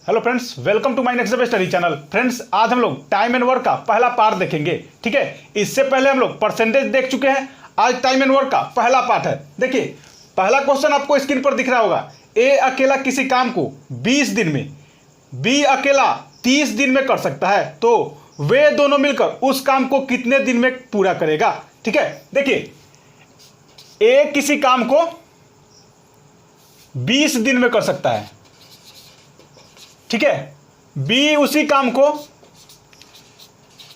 Hello friends, welcome to my next study channel. Friends, आज हम लोग टाइम एंड वर्क का पहला पार्ट देखेंगे। ठीक है, इससे पहले हम लोग परसेंटेज देख चुके हैं। आज टाइम एंड वर्क का पहला पार्ट है। देखिए, पहला क्वेश्चन आपको स्क्रीन पर दिख रहा होगा। ए अकेला किसी काम को 20 दिन में, बी अकेला 30 दिन में कर सकता है, तो वे दोनों मिलकर उस काम को कितने दिन में पूरा करेगा। ठीक है, देखिए, ए किसी काम को 20 दिन में कर सकता है, ठीक है, बी उसी काम को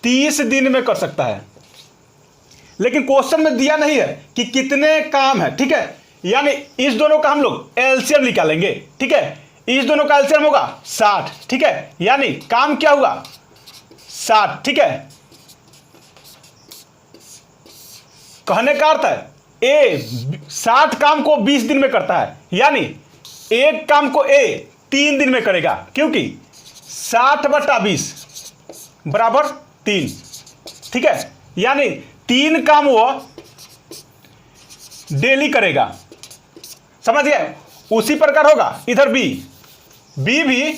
30 दिन में कर सकता है। लेकिन क्वेश्चन में दिया नहीं है कि कितने काम है। ठीक है, यानी इस दोनों का हम लोग एलसीएम निकालेंगे। ठीक है, इस दोनों का एलसीएम होगा 60। ठीक है, यानी काम क्या हुआ 60। ठीक है, कहने का अर्थ है ए 60 काम को 20 दिन में करता है, यानी एक काम को ए 3 दिन में करेगा, क्योंकि 60/20 बराबर 3। ठीक है, यानी 3 काम वो डेली करेगा। समझ गए? उसी प्रकार होगा इधर बी भी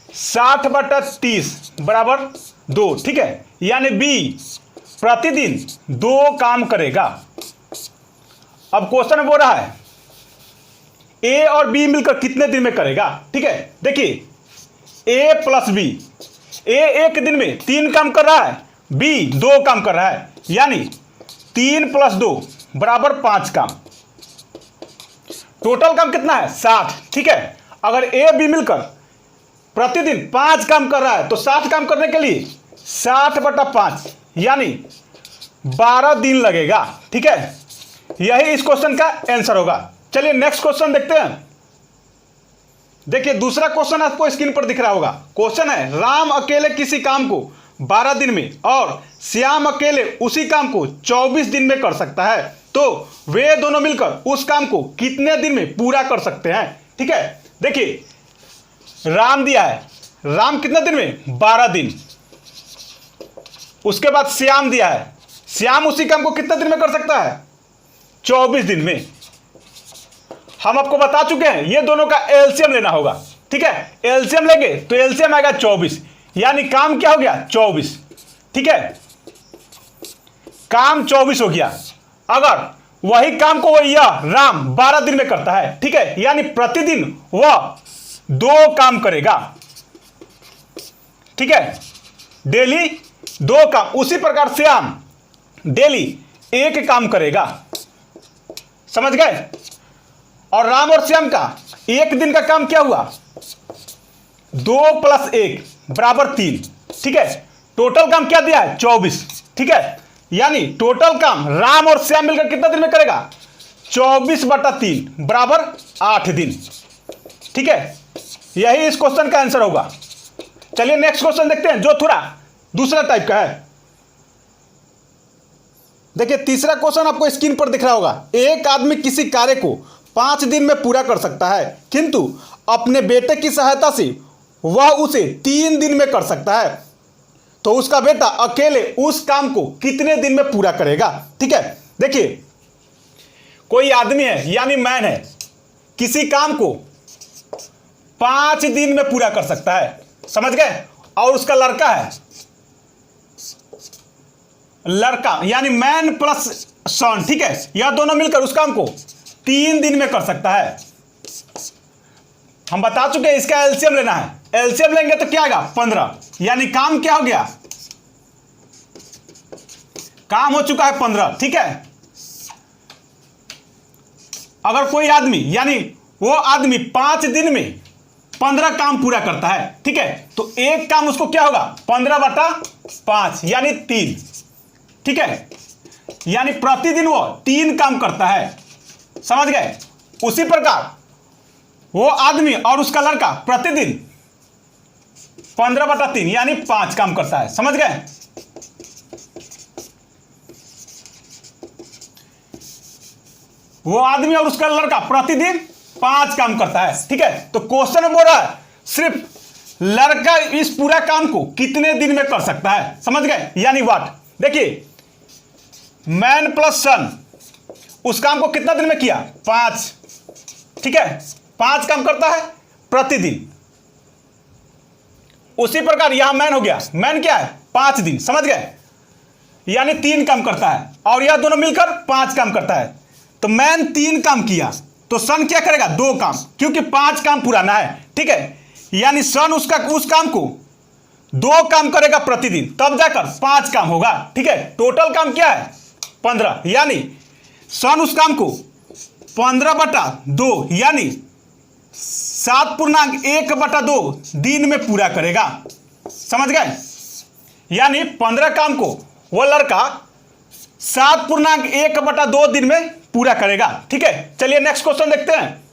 60/30 बराबर 2। ठीक है, यानी बी प्रतिदिन 2 काम करेगा। अब क्वेश्चन में बोल रहा है ए और बी मिलकर कितने दिन में करेगा। ठीक है, देखिए, ए प्लस बी, ए एक दिन में 3 काम कर रहा है, बी 2 काम कर रहा है, यानी 3 + 2 बराबर 5 काम। टोटल काम कितना है 60। ठीक है, अगर ए बी मिलकर प्रतिदिन 5 काम कर रहा है, तो 60 काम करने के लिए 60/5 यानी 12 दिन लगेगा। ठीक है, यही इस क्वेश्चन का आंसर होगा। चलिए नेक्स्ट क्वेश्चन देखते हैं। देखिए, दूसरा क्वेश्चन आपको स्क्रीन पर दिख रहा होगा। क्वेश्चन है, राम अकेले किसी काम को 12 दिन में और श्याम अकेले उसी काम को 24 दिन में कर सकता है, तो वे दोनों मिलकर उस काम को कितने दिन में पूरा कर सकते हैं। ठीक है, देखिए, राम दिया है, राम कितने दिन में 12 दिन। उसके बाद श्याम दिया है, श्याम उसी काम को कितने दिन में कर सकता है 24 दिन में। हम आपको बता चुके हैं ये दोनों का एलसीएम लेना होगा। ठीक है, एलसीएम लेंगे तो एलसीएम आएगा 24, यानी काम क्या हो गया 24। ठीक है, काम 24 हो गया। अगर वही काम को यह राम 12 दिन में करता है, ठीक है, यानी प्रतिदिन वह 2 काम करेगा। ठीक है, डेली 2 काम। उसी प्रकार श्याम डेली 1 काम करेगा। समझ गए? और राम और श्याम का एक दिन का काम क्या हुआ 2 + 1 बराबर 3। ठीक है, टोटल काम क्या दिया है 24। ठीक है, यानी टोटल काम राम और श्याम मिलकर कितना दिन में करेगा 24/3 बराबर 8 दिन। ठीक है, यही इस क्वेश्चन का आंसर होगा। चलिए नेक्स्ट क्वेश्चन देखते हैं, जो थोड़ा दूसरा टाइप का है। देखिए, तीसरा क्वेश्चन आपको स्क्रीन पर दिख रहा होगा। एक आदमी किसी कार्य को 5 दिन में पूरा कर सकता है, किंतु अपने बेटे की सहायता से वह उसे 3 दिन में कर सकता है, तो उसका बेटा अकेले उस काम को कितने दिन में पूरा करेगा। ठीक है, देखिए, कोई आदमी है यानी मैन है, किसी काम को 5 दिन में पूरा कर सकता है। समझ गए? और उसका लड़का है, लड़का यानी मैन प्लस सन। ठीक है, यह दोनों मिलकर उस काम को 3 दिन में कर सकता है। हम बता चुके हैं इसका एलसीएम लेना है। एलसीएम लेंगे तो क्या आएगा 15, यानी काम क्या हो गया, काम हो चुका है 15। ठीक है, अगर कोई आदमी यानी वो आदमी 5 दिन में 15 काम पूरा करता है, ठीक है, तो एक काम उसको क्या होगा 15/5 यानी 3। ठीक है, यानी प्रतिदिन वो 3 काम करता है। समझ गए? उसी प्रकार वो आदमी और उसका लड़का प्रतिदिन 15/3 यानी 5 काम करता है। समझ गए? वो आदमी और उसका लड़का प्रतिदिन 5 काम करता है। ठीक है, तो क्वेश्चन में बोल रहा है सिर्फ लड़का इस पूरा काम को कितने दिन में कर सकता है। समझ गए? यानी व्हाट। देखिए, मैन प्लस सन उस काम को कितना दिन में किया 5। ठीक है, 5 काम करता है प्रतिदिन। उसी प्रकार यहां मैन हो गया, मैन क्या है 5 दिन, समझ गए, यानी 3 काम करता है और यह दोनों मिलकर 5 काम करता है। तो मैन 3 काम किया तो सन क्या करेगा 2 काम, क्योंकि 5 काम पुराना है, ठीक है, यानी सन उस काम को 2 काम करेगा प्रतिदिन, तब जाकर 5 काम होगा, ठीक है। टोटल काम क्या है 15, यानी सन उस काम को 15/2 यानी 7.1/2 दिन में पूरा करेगा, समझ गए, यानी 15 काम को वो लड़का 7.1/2 दिन में पूरा करेगा, ठीक है। चलिए नेक्स्ट क्वेश्चन देखते हैं।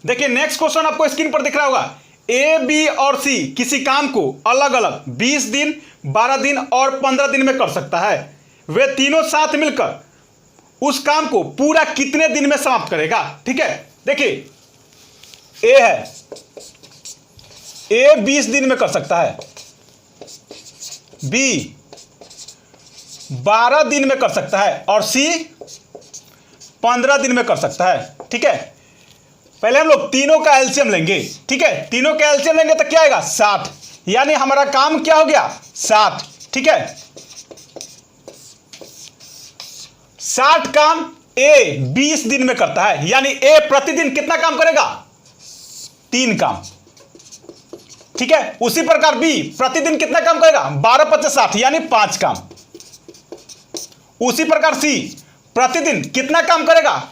देखिए नेक्स्ट क्वेश्चन आपको स्क्रीन पर दिख रहा होगा। ए, बी और सी किसी काम को अलग अलग 20 दिन, 12 दिन और 15 दिन में कर सकता है। वे तीनों साथ मिलकर उस काम को पूरा कितने दिन में समाप्त करेगा, ठीक है। देखिए ए है, ए 20 दिन में कर सकता है, बी 12 दिन में कर सकता है और सी 15 दिन में कर सकता है, ठीक है। पहले हम लोग तीनों का एलसीएम लेंगे, ठीक है। तीनों का एलसीएम लेंगे तो क्या आएगा 60, यानी हमारा काम क्या हो गया 60, ठीक है। 60 काम ए 20 दिन में करता है, यानी ए प्रतिदिन कितना काम करेगा 3 काम, ठीक है। उसी प्रकार बी प्रतिदिन कितना काम करेगा 12×5 = 60 यानी 5 काम। उसी प्रकार सी प्रतिदिन कितना काम करेगा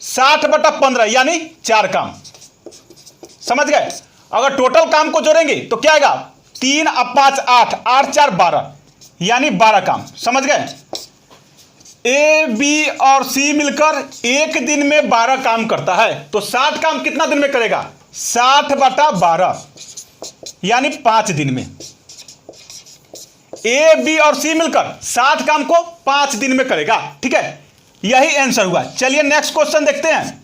60/15 यानी 4 काम, समझ गए। अगर टोटल काम को जोड़ेंगे तो क्या आएगा 3 और 5 8, 8 4 12 यानी 12 काम, समझ गए। ए, बी और सी मिलकर एक दिन में 12 काम करता है, तो 60 काम कितना दिन में करेगा 60/12 यानी 5 दिन में। ए, बी और सी मिलकर 60 काम को 5 दिन में करेगा, ठीक है। यही आंसर हुआ। चलिए नेक्स्ट क्वेश्चन देखते हैं।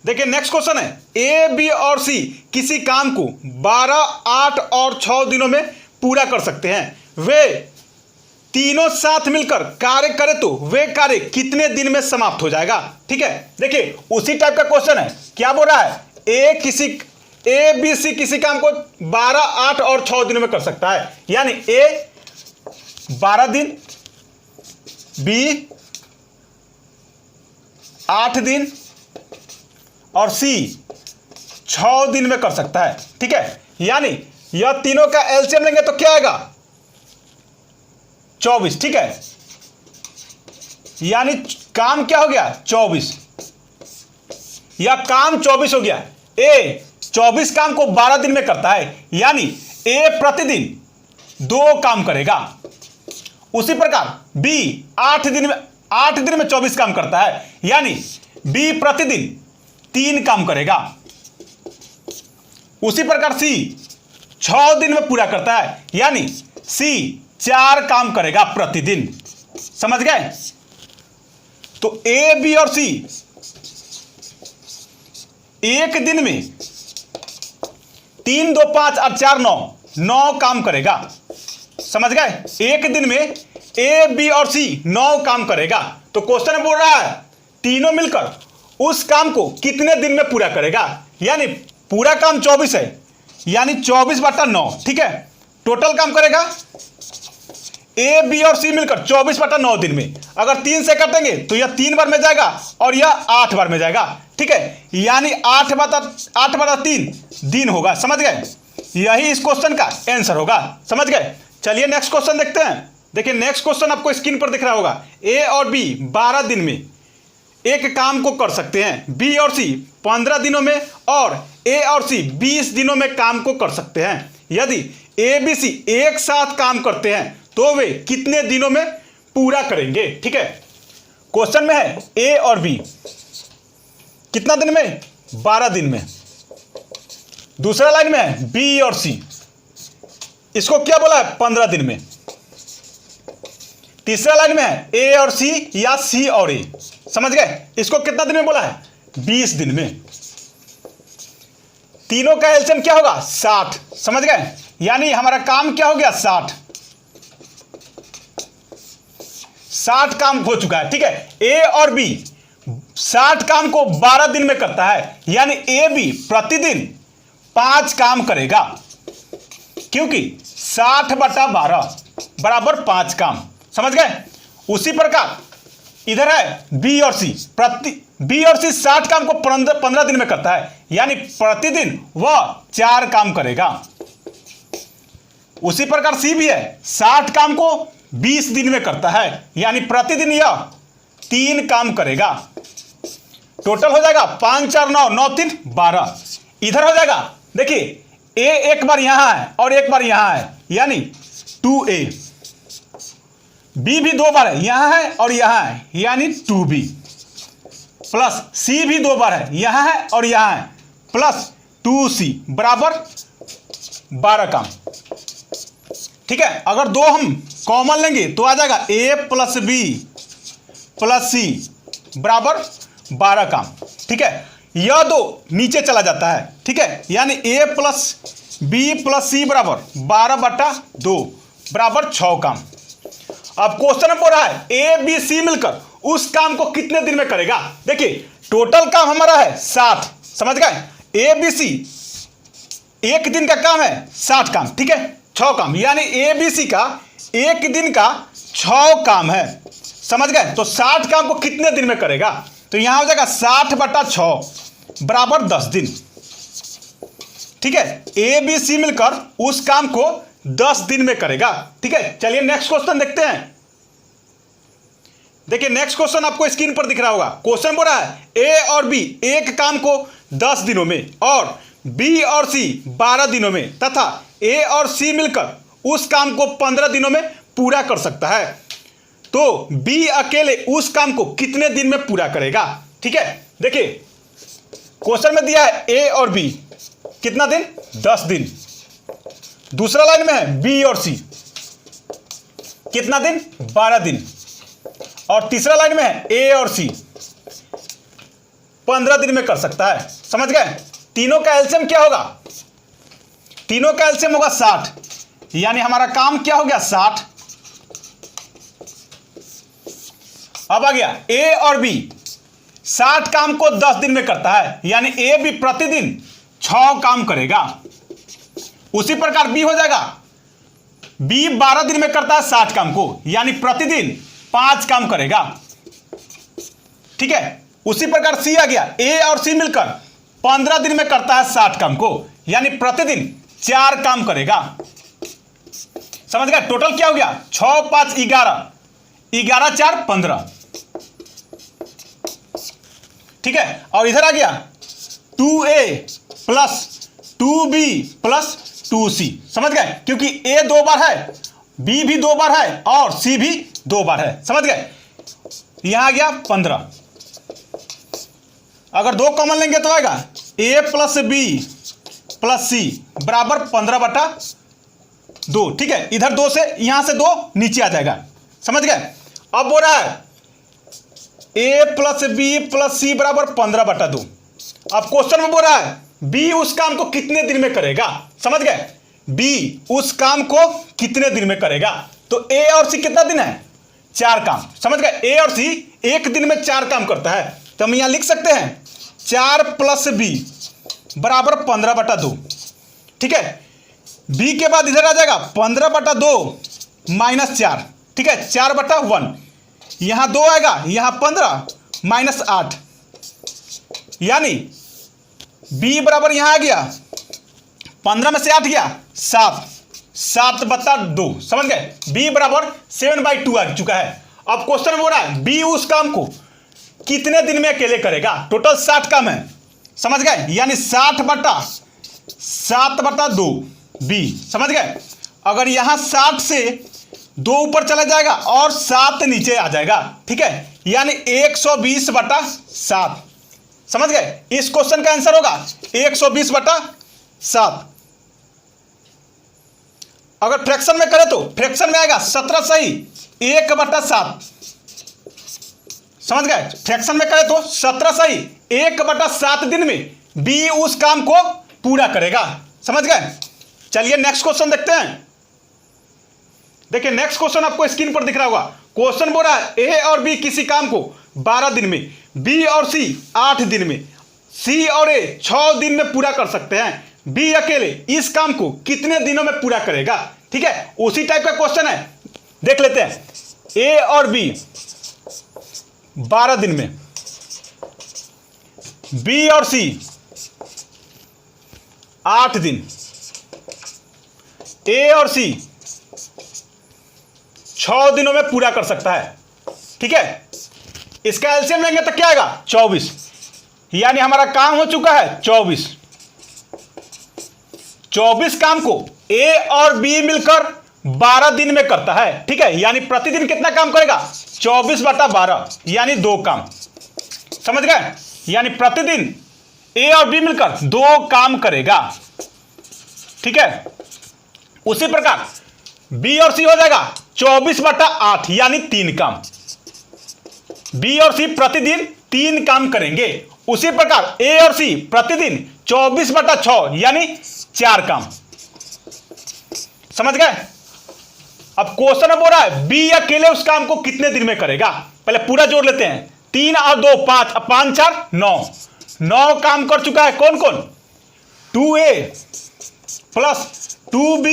देखिए नेक्स्ट क्वेश्चन है, ए, बी और सी किसी काम को 12, 8 और 6 दिनों में पूरा कर सकते हैं। वे तीनों साथ मिलकर कार्य करें तो वे कार्य कितने दिन में समाप्त हो जाएगा, ठीक है। देखिए उसी टाइप का क्वेश्चन है, क्या बोल रहा है ए, बी, सी किसी काम को 12, 8 और 6 दिनों में कर सकता है, यानी ए 12 दिन, बी 8 दिन और सी 6 दिन में कर सकता है, ठीक है। यानी यह तीनों का एलसीएम लेंगे तो क्या आएगा 24, ठीक है। यानी काम क्या हो गया 24, या काम 24 हो गया। ए 24 काम को 12 दिन में करता है, यानी ए प्रतिदिन 2 काम करेगा। उसी प्रकार बी 8 दिन में 24 काम करता है, यानी बी प्रतिदिन 3 काम करेगा। उसी प्रकार सी 6 दिन में पूरा करता है, यानी सी 4 काम करेगा प्रतिदिन, समझ गए। तो ए, बी और सी एक दिन में 3 2 5 और 4 9 काम करेगा, समझ गए। एक दिन में ए, बी और सी 9 काम करेगा। तो क्वेश्चन बोल रहा है तीनों मिलकर उस काम को कितने दिन में पूरा करेगा, यानी पूरा काम 24 है, यानी 24/9, ठीक है। टोटल काम करेगा ए, बी और सी मिलकर 24/9 दिन में। अगर 3 से काटेंगे तो यह 3 बार में जाएगा और यह 8 बार में जाएगा, ठीक है। यानी 8/3 दिन होगा, समझ गए। यही इस क्वेश्चन का आंसर होगा, समझ गए। चलिए नेक्स्ट क्वेश्चन देखते हैं। देखिए नेक्स्ट क्वेश्चन आपको स्क्रीन पर दिख रहा होगा। ए और बी 12 दिन में एक काम को कर सकते हैं, बी और सी 15 दिनों में और ए और सी 20 दिनों में काम को कर सकते हैं। यदि ए, बी, सी एक साथ काम करते हैं तो वे कितने दिनों में पूरा करेंगे, ठीक है। क्वेश्चन में है ए और बी कितना दिन में 12 दिन में। दूसरा लाइन में है बी और सी, इसको क्या बोला है 15 दिन में। तीसरा लाइन में है ए और सी या सी और ए, समझ गए। इसको कितना दिन में बोला है 20 दिन में। तीनों का एलसीएम क्या होगा 60, समझ गए। यानी हमारा काम क्या हो गया 60 काम हो चुका है, ठीक है। ए और बी 60 काम को 12 दिन में करता है, यानी ए बी प्रतिदिन 5 काम करेगा, क्योंकि 60/12 बराबर 5 काम। समझ गए? उसी प्रकार इधर है बी और सी। बी और सी 60 काम को 15 दिन में करता है, यानी प्रतिदिन वह 4 काम करेगा। उसी प्रकार सी भी है, 60 काम को 20 दिन में करता है, यानी प्रतिदिन यह 3 काम करेगा। टोटल हो जाएगा 5 4 9 9 3 12। इधर हो जाएगा, देखिए ए एक बार यहां है और एक बार यहां है, यानी 2a। बी भी 2 बार है, यहां है और यहां है, यानी 2b। प्लस सी भी 2 बार है, यहां है और यहां है, प्लस 2c बराबर 12 काम। ठीक है, अगर 2 हम कॉमन लेंगे तो आ जाएगा a प्लस बी प्लस सी बराबर 12 काम। ठीक है, यह 2 नीचे चला जाता है। ठीक है, यानी a प्लस बी प्लस सी बराबर 12/2 बराबर 6 काम। अब क्वेश्चन में बोल रहा है ए बी सी मिलकर उस काम को कितने दिन में करेगा। देखिए टोटल काम हमारा है 60। समझ गए? ए बी सी एक दिन का काम है 60 काम। ठीक है, 6 काम, यानी ए बी सी का एक दिन का 6 काम है। समझ गए? तो 60 काम को कितने दिन में करेगा, तो यहां हो जाएगा 60/6 बराबर 10 दिन। ठीक है, ए बी सी मिलकर उस काम को 10 दिन में करेगा। ठीक है, चलिए नेक्स्ट क्वेश्चन देखते हैं। देखिए नेक्स्ट क्वेश्चन आपको स्क्रीन पर दिख रहा होगा। क्वेश्चन बोल रहा है ए और बी एक काम को 10 दिनों में और बी और सी 12 दिनों में तथा ए और सी मिलकर उस काम को 15 दिनों में पूरा कर सकता है, तो बी अकेले उस काम को कितने दिन में पूरा करेगा। ठीक है, देखिए क्वेश्चन में दिया है ए और बी कितना दिन, 10 दिन। दूसरा लाइन में है बी और सी कितना दिन, 12 दिन। और तीसरा लाइन में है ए और सी 15 दिन में कर सकता है। समझ गए? तीनों का एलसीएम क्या होगा, तीनों का एलसीएम होगा 60, यानी हमारा काम क्या हो गया 60। अब आ गया ए और बी 60 काम को 10 दिन में करता है, यानी ए बी प्रतिदिन 6 काम करेगा। उसी प्रकार बी हो जाएगा, बी 12 दिन में करता है 60 काम को, यानी प्रतिदिन 5 काम करेगा। ठीक है, उसी प्रकार सी आ गया, ए और सी मिलकर 15 दिन में करता है 60 काम को, यानी प्रतिदिन 4 काम करेगा। समझ गए? टोटल क्या हो गया, 6 5 11, 11 4 15। ठीक है, और इधर आ गया 2a plus 2b plus 2c। समझ गए? क्योंकि a 2 बार है, b भी 2 बार है और c भी 2 बार है। समझ गए? यहां आ गया 15। अगर 2 कॉमन लेंगे तो आएगा a प्लस बी प्लस सी बराबर 15/2। ठीक है, इधर 2 से यहां से 2 नीचे आ जाएगा। समझ गए? अब बोल रहा है a प्लस बी प्लस सी बराबर 15/2। अब क्वेश्चन में बोल रहा है बी उस काम को कितने दिन में करेगा। समझ गए? बी उस काम को कितने दिन में करेगा, तो ए और सी कितना दिन है, 4 काम। समझ गए? ए और सी एक दिन में 4 काम करता है, तो हम यहां लिख सकते हैं 4 प्लस बी बराबर 15/2। ठीक है, बी के बाद इधर आ जाएगा 15/2 माइनस 4। ठीक है, 4/1, यहां 2 आएगा, यहां 15 माइनस 8, यानी बी बराबर यहां आ गया 15 में से 8 गया 7, 7/2। समझ गए? बी बराबर 7/2 आ चुका है। अब क्वेश्चन में बोल रहा है बी उस काम को कितने दिन में अकेले करेगा। टोटल 60 काम है। समझ गए? यानी 60/7/2 बी। समझ गए? अगर यहां 60 से 2 ऊपर चला जाएगा और 7 नीचे आ जाएगा। ठीक है, यानी 120/7। समझ गए? इस क्वेश्चन का आंसर होगा 120/7। अगर फ्रैक्शन में करें तो फ्रैक्शन में आएगा 17 सही 1/7। समझ गए? फ्रैक्शन में करें तो 17 सही 1/7 दिन में बी उस काम को पूरा करेगा। समझ गए? चलिए नेक्स्ट क्वेश्चन देखते हैं। देखिए नेक्स्ट क्वेश्चन आपको स्क्रीन पर दिख रहा होगा। क्वेश्चन बोल रहा है ए और बी किसी काम को 12 दिन में, बी और सी 8 दिन में, सी और ए 6 दिन में पूरा कर सकते हैं। बी अकेले इस काम को कितने दिनों में पूरा करेगा। ठीक है, उसी टाइप का क्वेश्चन है, देख लेते हैं। ए और बी 12 दिन में, बी और सी 8 दिन, ए और सी 6 दिनों में पूरा कर सकता है। ठीक है, इसका एलसीएम लेंगे तो क्या आएगा 24, यानी हमारा काम हो चुका है 24 काम को ए और बी मिलकर 12 दिन में करता है। ठीक है, यानी प्रतिदिन कितना काम करेगा 24/12, यानी 2 काम। समझ गए, यानी प्रतिदिन ए और बी मिलकर 2 काम करेगा। ठीक है, उसी प्रकार बी और सी हो जाएगा 24/8, यानी 3 काम। बी और सी प्रतिदिन 3 काम करेंगे। उसी प्रकार ए और सी प्रतिदिन 24/6, यानी 4 काम। समझ गए। अब क्वेश्चन बोल रहा है बी अकेले उस काम को कितने दिन में करेगा। पहले पूरा जोड़ लेते हैं, 3 और 2 5, 5 4 9 काम कर चुका है। कौन कौन, 2A plus 2B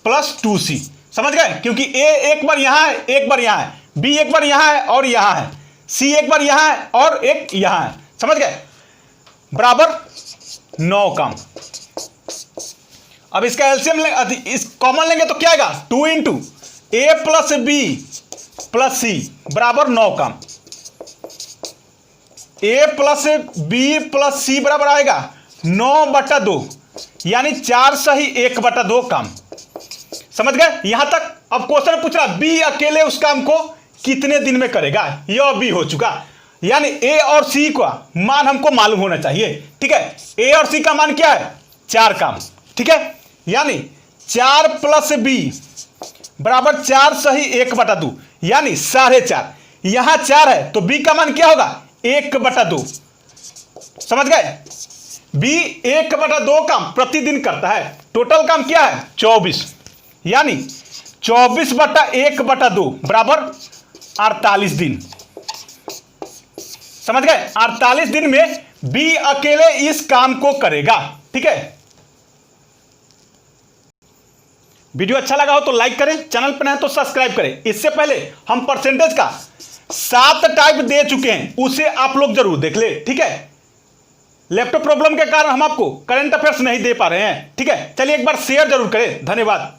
plus 2C। समझ गए, क्योंकि ए एक बार यहां है, एक बार यहां है, बी एक बार यहां है और यहां है, सी एक बार यहां है और एक यहां है। समझ गए, बराबर 9 काम। अब इसका एलसीएम लेंगे, इस कॉमन लेंगे तो क्या आएगा 2 इंटू ए प्लस बी प्लस सी बराबर 9 काम। ए प्लस बी प्लस सी बराबर आएगा 9/2, यानी 4 सही 1/2 काम। समझ गए यहां तक। अब क्वेश्चन पूछ रहा बी अकेले उस काम को कितने दिन में करेगा। यह बी हो चुका, यानी ए और सी का मान हमको मालूम होना चाहिए। ठीक है, ए और सी का मान क्या है 4 काम। ठीक है, यानी 4 प्लस बी बराबर 4 सही 1/2, यानी 4.5। यहां 4 है तो बी का मान क्या होगा 1/2। समझ गए, बी 1/2 काम प्रतिदिन करता है। टोटल काम क्या है 24, यानी 24/1/2 बराबर 48 दिन। समझ गए, 48 दिन में बी अकेले इस काम को करेगा। ठीक है, वीडियो अच्छा लगा हो तो लाइक करें, चैनल पर नए तो सब्सक्राइब करें। इससे पहले हम परसेंटेज का 7 टाइप दे चुके हैं, उसे आप लोग जरूर देख ले। ठीक है, लैपटॉप प्रॉब्लम के कारण हम आपको करंट अफेयर्स नहीं दे पा रहे हैं। ठीक है, चलिए एक बार शेयर जरूर करें। धन्यवाद।